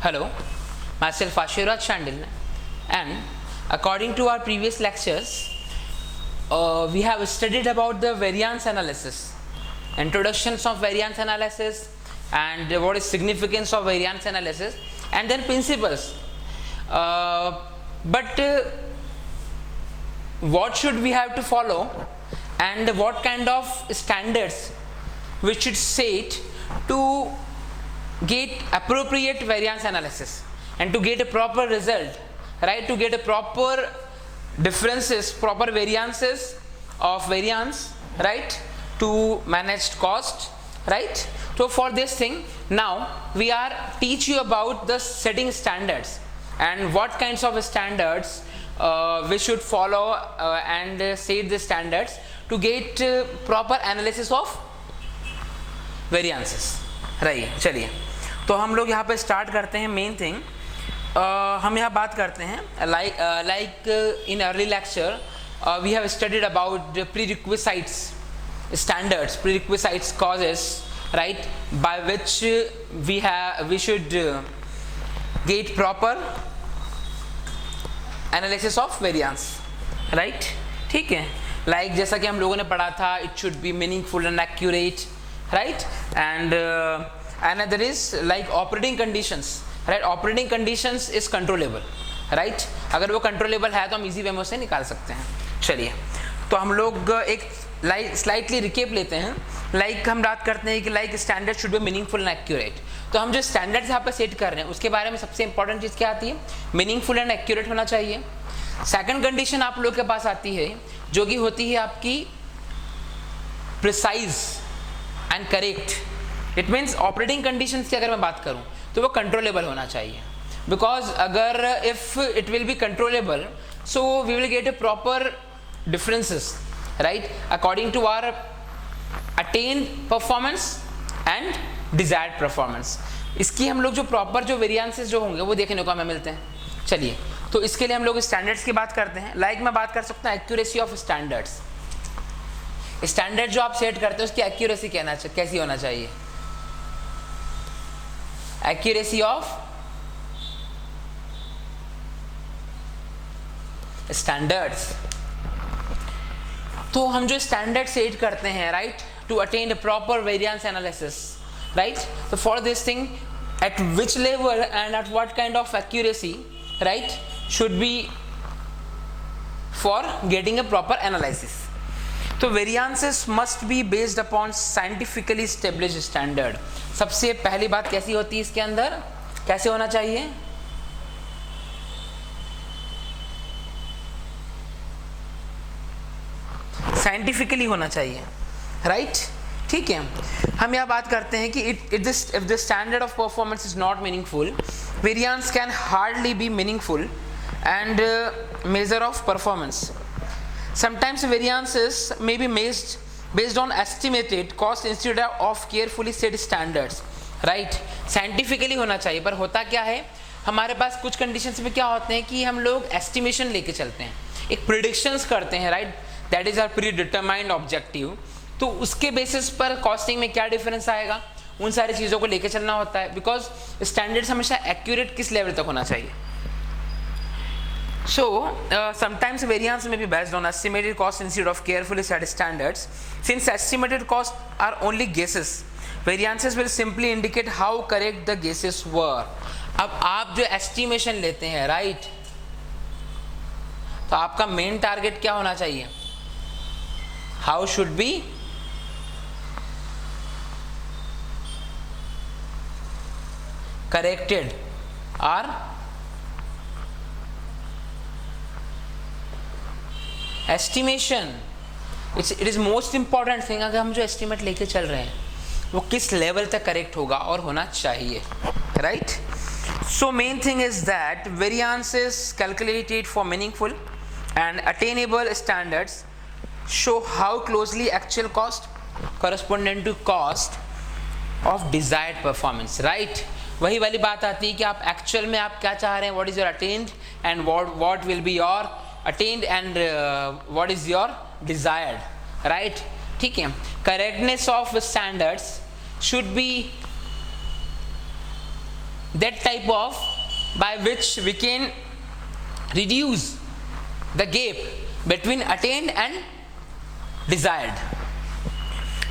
Hello, myself Ashiraj Chandil, and according to our previous lectures, we have studied about the variance analysis, introductions of variance analysis, and what is significance of variance analysis, and then principles. But what should we have to follow, and what kind of standards we should set to get appropriate variance analysis and to get a proper result, right? To get a proper differences, proper variances of variance, right? To managed cost, right? So for this thing, now we are teach you about the setting standards and what kinds of standards we should follow and set the standards to get proper analysis of variances. रहिए, चलिए तो हम लोग यहाँ पे start करते हैं. Main thing हम यहाँ बात करते हैं like in early lecture we have studied about prerequisites standards, prerequisites causes, right, by which we should get proper analysis of variance, right? ठीक है, like जैसा कि हम लोगों ने पढ़ा था, it should be meaningful and accurate, right? And another is like operating conditions, right? Operating conditions is controllable, right? अगर वो controllable है तो हम easy way में उसे निकाल सकते हैं. चलिए तो हम लोग एक स्लाइटली रिकेप लेते हैं. लाइक हम बात करते हैं कि like standard should be meaningful and accurate. तो हम जो स्टैंडर्ड्स यहाँ पे सेट कर रहे हैं उसके बारे में सबसे इंपॉर्टेंट चीज़ क्या आती है? मीनिंगफुल एंड एक्यूरेट होना चाहिए. सेकंड कंडीशन आप लोग के पास आती है जो कि होती है आपकी precise and correct. It means operating condition की अगर मैं बात करूँ तो वो कंट्रोलेबल होना चाहिए. बिकॉज अगर if it will be controllable so we will get a proper differences, right, according to our attained performance and desired performance. इसकी हम लोग जो प्रॉपर जो वेरिएंसेस जो होंगे वो देखने को हमें मिलते हैं. चलिए तो इसके लिए हम लोग स्टैंडर्ड्स की बात करते हैं. लाइक मैं बात कर सकता हूँ एक्यूरेसी ऑफ स्टैंडर्ड्स. स्टैंडर्ड जो आप सेट करते हैं उसकी एक्यूरेसी कैसी होना चाहिए? Accuracy of standards. तो हम जो स्टैंडर्ड सेट करते हैं, right, to attain proper variance analysis, right, तो for this thing at which level and at what kind of accuracy, right, should be for getting a proper analysis. तो variances must be based upon scientifically established standard. सबसे पहली बात कैसी होती है इसके अंदर, कैसे होना चाहिए? साइंटिफिकली होना चाहिए, राइट? ठीक है. हम यहाँ बात करते हैं कि if the standard of performance is not meaningful, variance can hardly B meaningful and measure of performance. Sometimes variances may be based on estimated cost instead of carefully set standards, right. Scientifically होना चाहिए, पर होता क्या है हमारे पास कुछ conditions में क्या होते हैं कि हम लोग एस्टिमेशन लेके चलते हैं, एक प्रिडिक्शंस करते हैं, right. That is our predetermined objective. तो उसके बेसिस पर कॉस्टिंग में क्या डिफरेंस आएगा उन सारी चीज़ों को लेके चलना होता है. बिकॉज स्टैंडर्ड्स हमेशा एक्यूरेट किस लेवल तक होना चाहिए. सो समटाइम्स वेरिएंस में be based on estimated cost instead of carefully set standards. Since estimated cost are only guesses, variances will simply indicate how correct the guesses were. अब आप जो एस्टिमेशन लेते हैं, राइट, तो आपका मेन टारगेट क्या होना चाहिए? हाउ शुड बी करेक्टेड और estimation. It is most important thing. अगर हम जो एस्टिमेट लेके चल रहे हैं वो किस लेवल तक करेक्ट होगा और होना चाहिए, right. So main thing is that variance is calculated for meaningful and attainable standards show how closely actual cost corresponding to cost of desired performance, right. वही वाली बात आती है कि आप एक्चुअल में आप क्या चाह रहे हैं, what is your attained and what will be your attained and what is your desired, right. ठीक है. correctness of standards should be that type of by which we can reduce the gap between attained and desired.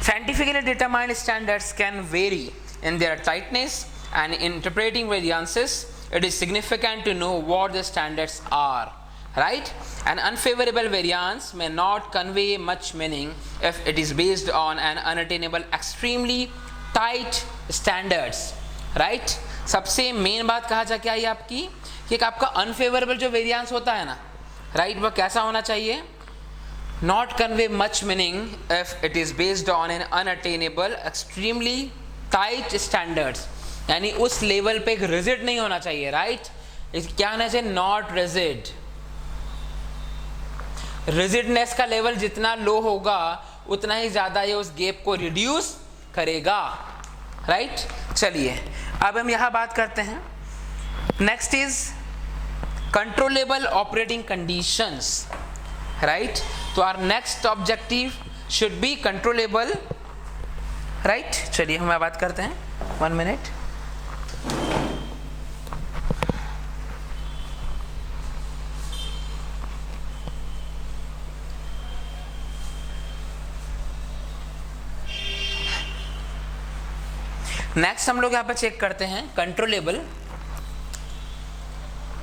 Scientifically determined standards can vary in their tightness, and in interpreting variances, it is significant to know what the standards are. Right? An unfavorable variance may not convey much meaning if it is based on an unattainable, extremely tight standards. Right? सबसे main बात कहा जा क्या है आपकी कि एक आपका अनफेवरेबल जो वेरिएंस होता है ना, राइट, वह कैसा होना चाहिए? Not convey much meaning if it is based on an unattainable extremely tight standards, यानी उस लेवल पे एक रिजिड नहीं होना चाहिए. राइट? क्या होना चाहिए? Not rigid. रिजिडनेस का लेवल जितना लो होगा उतना ही ज्यादा ये उस गैप को रिड्यूस करेगा. राइट? चलिए अब हम यहां बात करते हैं. Next is controllable operating conditions. Right? तो our next objective should be controllable. Right? चलिए हम बात करते हैं. 1 मिनट. नेक्स्ट हम लोग यहाँ पर चेक करते हैं कंट्रोलेबल.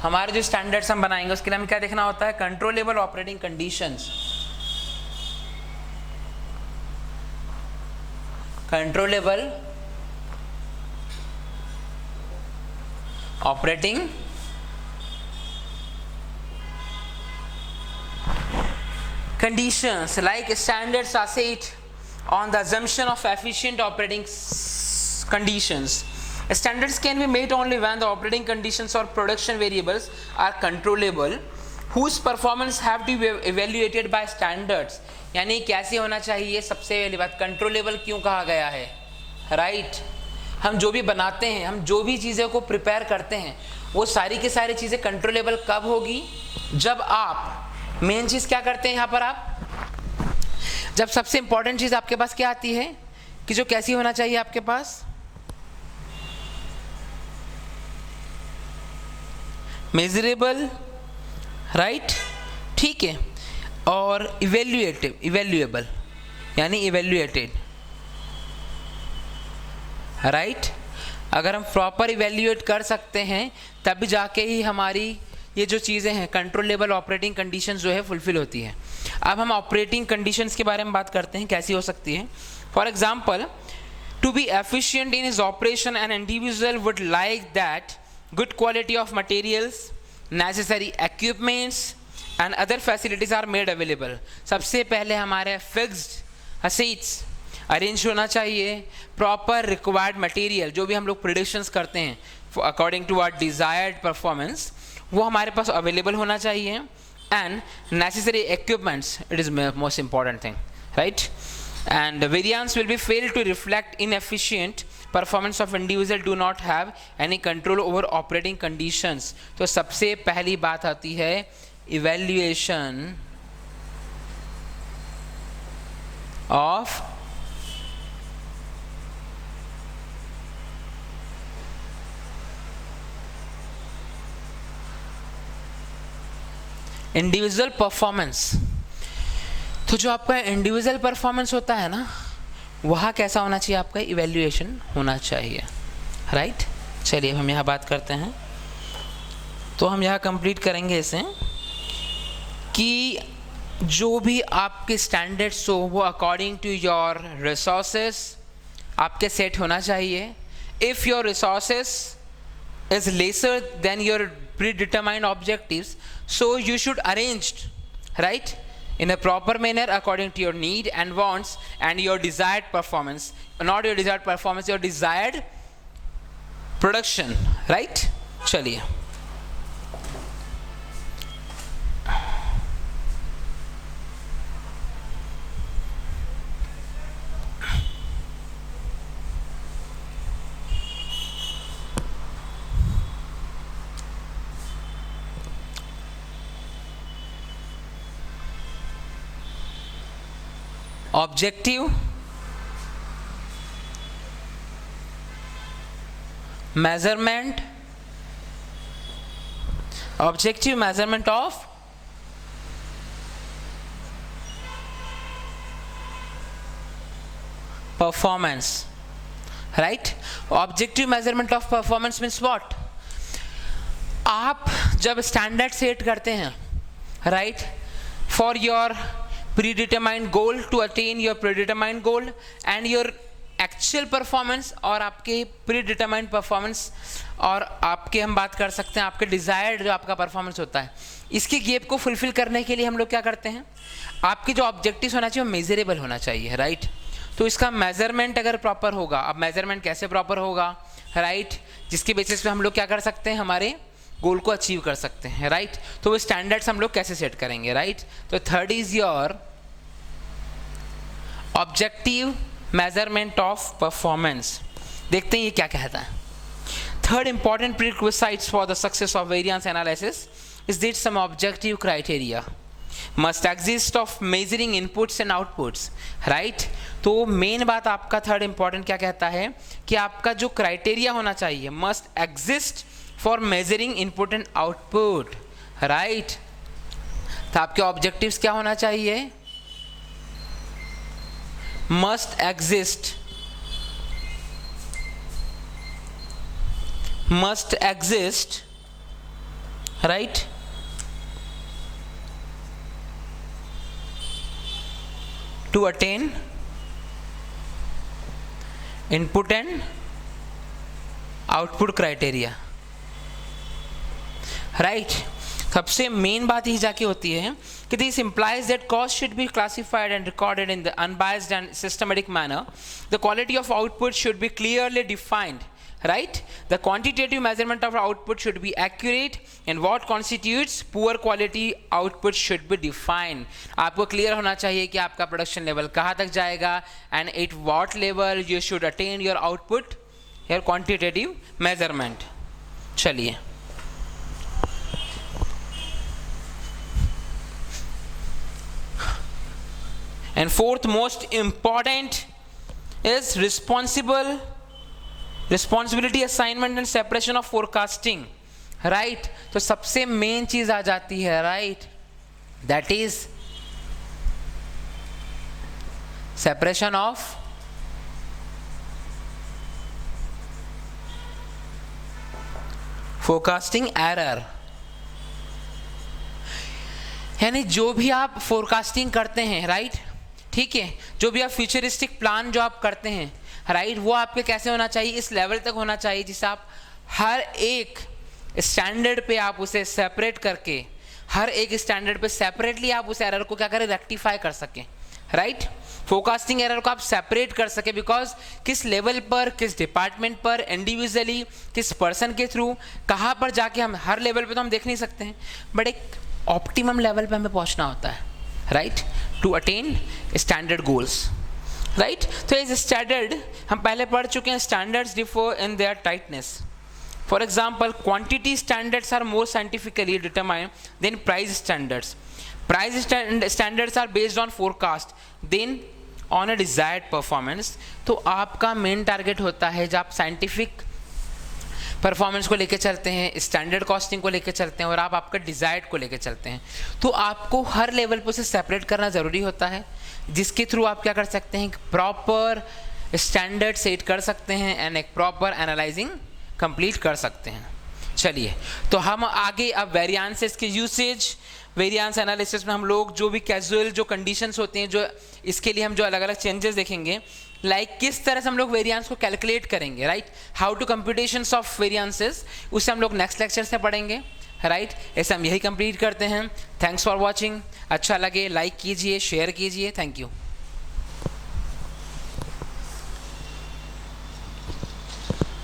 हमारे जो स्टैंडर्ड्स हम बनाएंगे उसके लिए हमें क्या देखना होता है? Controllable operating conditions. Controllable operating conditions, like standards are set on the assumption of efficient operating conditions. Standards can be made only when the operating conditions or production variables are controllable, whose performance have to be evaluated by standards. यानी कैसे होना चाहिए? सबसे पहली बात, controllable क्यों कहा गया है? राइट? हम जो भी बनाते हैं, हम जो भी चीज़ें को प्रिपेयर करते हैं, वो सारी की सारी चीज़ें कंट्रोलेबल कब होगी? जब आप मेन चीज़ क्या करते हैं यहाँ पर, आप जब सबसे इंपॉर्टेंट चीज़ आपके पास क्या आती है कि जो कैसी होना चाहिए आपके पास? मेजरेबल. राइट? ठीक है. और इवेल्युएबल यानी इवेल्युएटेड. राइट? अगर हम प्रॉपर इवेल्युएट कर सकते हैं तब जाके ही हमारी ये जो चीज़ें हैं कंट्रोलेबल ऑपरेटिंग कंडीशंस जो है फुलफिल होती है. अब हम ऑपरेटिंग कंडीशंस के बारे में बात करते हैं, कैसी हो सकती है. For example, to be efficient in his operation an individual would like that good quality of materials, necessary equipments and other facilities are made available. सबसे पहले हमारे फिक्स्ड assets अरेंज होना चाहिए. प्रॉपर रिक्वायर्ड मटेरियल जो भी हम लोग predictions करते हैं according to our desired performance, वो हमारे पास अवेलेबल होना चाहिए. And necessary equipments, it is most important thing. Right? And variance will be fail to reflect inefficient performance of individual do not have any control over operating conditions. तो सबसे पहली बात आती है इवैल्यूएशन ऑफ इंडिविजुअल परफॉर्मेंस. तो जो आपका individual performance होता है ना, वहाँ कैसा होना चाहिए? आपका इवैल्यूएशन होना चाहिए. राइट? चलिए हम यहाँ बात करते हैं. तो हम यहाँ कंप्लीट करेंगे इसे कि जो भी आपके स्टैंडर्ड्स हो वो अकॉर्डिंग टू योर रिसोर्सेस आपके सेट होना चाहिए. If your resources is lesser than your predetermined objectives, so you should arrange, right, in a proper manner according to your need and wants and your desired performance, not your desired performance, your desired production. Right? चलिए objective, measurement objective measurement of performance, right? Objective measurement of performance means what? आप जब standard set करते हैं, right, for your predetermined goal to attain your predetermined goal and your actual performance, और आपके predetermined performance और आपके हम बात कर सकते हैं आपके desired जो आपका performance होता है, इसकी गैप को फुलफिल करने के लिए हम लोग क्या करते हैं, आपके जो ऑब्जेक्टिव होना चाहिए वो मेजरेबल होना चाहिए, राइट? तो इसका मेजरमेंट अगर प्रॉपर होगा, अब मेजरमेंट कैसे प्रॉपर होगा, राइट? जिसके बेसिस पे हम लोग क्या कर सकते हैं, हमारे गोल को अचीव कर सकते हैं, राइट? तो वो स्टैंडर्ड्स हम लोग कैसे सेट करेंगे, राइट? तो third is your objective measurement of performance. देखते हैं ये क्या कहता है। Third important prerequisites for the success of variance analysis is that some objective criteria must exist of measuring inputs and outputs, right? तो main बात आपका थर्ड इंपॉर्टेंट क्या कहता है कि आपका जो क्राइटेरिया होना चाहिए must exist for measuring input and output, right? तो आपके ऑब्जेक्टिव्स क्या होना चाहिए, must exist, right? To attain input and output criteria, right? सबसे मेन बात ही जाके होती है कि this implies that cost should be classified and recorded in the unbiased and systematic manner. The quality of output should be clearly defined, right? The quantitative measurement of output should be accurate and what constitutes poor quality output should be defined. आपको clear होना चाहिए कि आपका production level कहाँ तक जाएगा and at what level you should attain your output, your quantitative measurement. चलिए and fourth most important is responsibility assignment and separation of forecasting, right? तो सबसे मेन चीज आ जाती है, right? That is separation of forecasting error, यानी जो भी आप फोरकास्टिंग करते हैं, राइट, ठीक है, जो भी आप फ्यूचरिस्टिक प्लान जो आप करते हैं, राइट, वो आपके कैसे होना चाहिए, इस लेवल तक होना चाहिए जिससे आप हर एक स्टैंडर्ड पे आप उसे सेपरेट करके, हर एक स्टैंडर्ड पे सेपरेटली आप उस एरर को क्या करें, रेक्टिफाई कर सकें, राइट? फोरकास्टिंग एरर को आप सेपरेट कर सके, बिकॉज किस लेवल पर, किस डिपार्टमेंट पर, इंडिविजुअली किस पर्सन के थ्रू, कहाँ पर जाके, हम हर लेवल पे तो हम देख नहीं सकते हैं, बट एक ऑप्टिमम लेवल पे हमें पहुंचना होता है, right, to attain standard goals, right? तो इस स्टैंडर्ड हम पहले पढ़ चुके हैं, standards differ in their tightness. For example, quantity standards are more scientifically determined than price standards. Price standards are based on forecast than on a desired performance. तो आपका main target होता है जब आप साइंटिफिक परफॉर्मेंस को लेके चलते हैं, स्टैंडर्ड कॉस्टिंग को लेके चलते हैं और आप आपका डिजायर्ड को लेके चलते हैं, तो आपको हर लेवल पर उसे सेपरेट करना ज़रूरी होता है, जिसके थ्रू आप क्या कर सकते हैं, प्रॉपर स्टैंडर्ड सेट कर सकते हैं एंड एक प्रॉपर एनालाइजिंग कंप्लीट कर सकते हैं. चलिए, तो हम आगे अब वेरिएंसेस के यूसेज, वेरिएंस एनालिसिस में हम लोग जो भी कैजुअल जो कंडीशंस होते हैं, जो इसके लिए हम जो अलग अलग चेंजेस देखेंगे, लाइक किस तरह से हम लोग वेरिएंस को कैलकुलेट करेंगे, right, how to computations of variances, उससे हम लोग नेक्स्ट लेक्चर से पढ़ेंगे, राइट? ऐसे हम यही कंप्लीट करते हैं. Thanks for watching. अच्छा लगे लाइक कीजिए, शेयर कीजिए. Thank you.